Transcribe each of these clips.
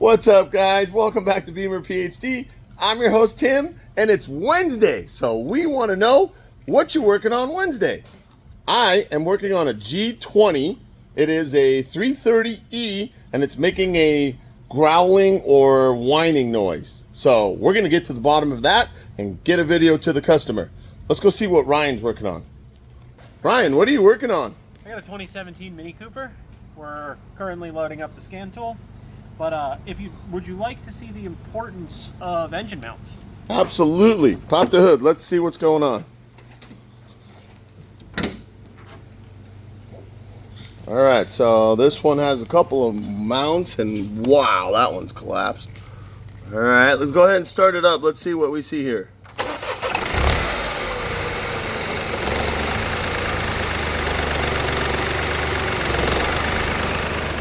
What's up, guys? Welcome back to Bimmer PhD. I'm your host, Tim, and it's Wednesday, so we want to know what you're working on Wednesday. I am working on a G20. It is a 330E, and it's making a growling or whining noise. So we're going to get to the bottom of that and get a video to the customer. Let's go see what Ryan's working on. Ryan, what are you working on? I got a 2017 Mini Cooper. We're currently loading up the scan tool. But would you like to see the importance of engine mounts? Absolutely. Pop the hood. Let's see what's going on. All right, so this one has a couple of mounts, and wow, that one's collapsed. All right, let's go ahead and start it up. Let's see what we see here.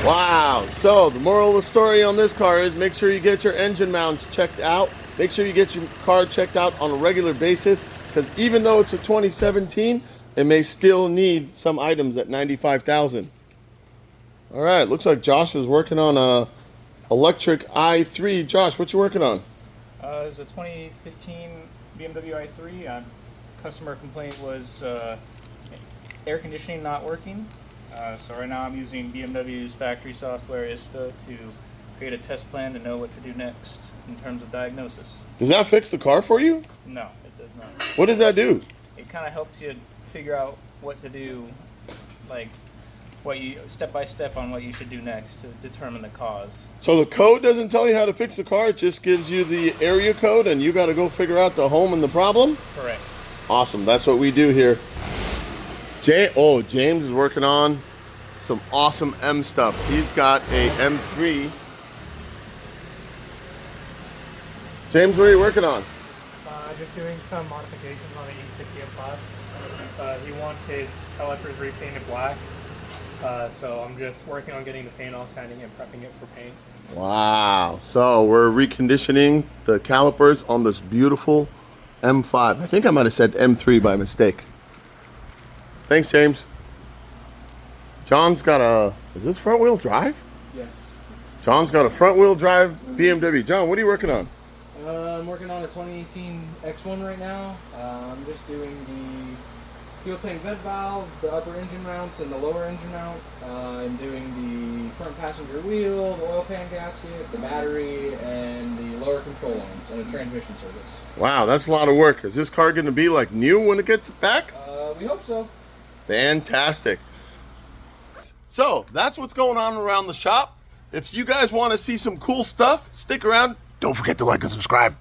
Wow, so the moral of the story on this car is make sure you get your engine mounts checked out. Make sure you get your car checked out on a regular basis, because even though it's a 2017, it may still need some items at $95,000. All right, looks like Josh is working on a electric i3. Josh, what you working on? It's a 2015 BMW i3. Customer complaint was air conditioning not working. So right now I'm using BMW's factory software ISTA to create a test plan to know what to do next in terms of diagnosis. Does that fix the car for you? No, it does not. What does that do? It kind of helps you figure out what to do, like step by step on what you should do next to determine the cause. So the code doesn't tell you how to fix the car, it just gives you the area code and you got to go figure out the home and the problem? Correct. Awesome, that's what we do here. James is working on some awesome M stuff. He's got a M3. James, what are you working on? Just doing some modifications on the E60 M5. He wants his calipers repainted black. So I'm just working on getting the paint off, sanding it, prepping it for paint. Wow, so we're reconditioning the calipers on this beautiful M5. I think I might have said M3 by mistake. Thanks, James. John's got is this front wheel drive? Yes. John's got a front wheel drive BMW. John, what are you working on? I'm working on a 2018 X1 right now. I'm just doing the fuel tank vent valve, the upper engine mounts, and the lower engine mount. I'm doing the front passenger wheel, the oil pan gasket, the battery, and the lower control arms, and a transmission service. Wow, that's a lot of work. Is this car going to be like new when it gets back? We hope so. Fantastic. So that's what's going on around the shop. If you guys want to see some cool stuff, stick around. Don't forget to like and subscribe.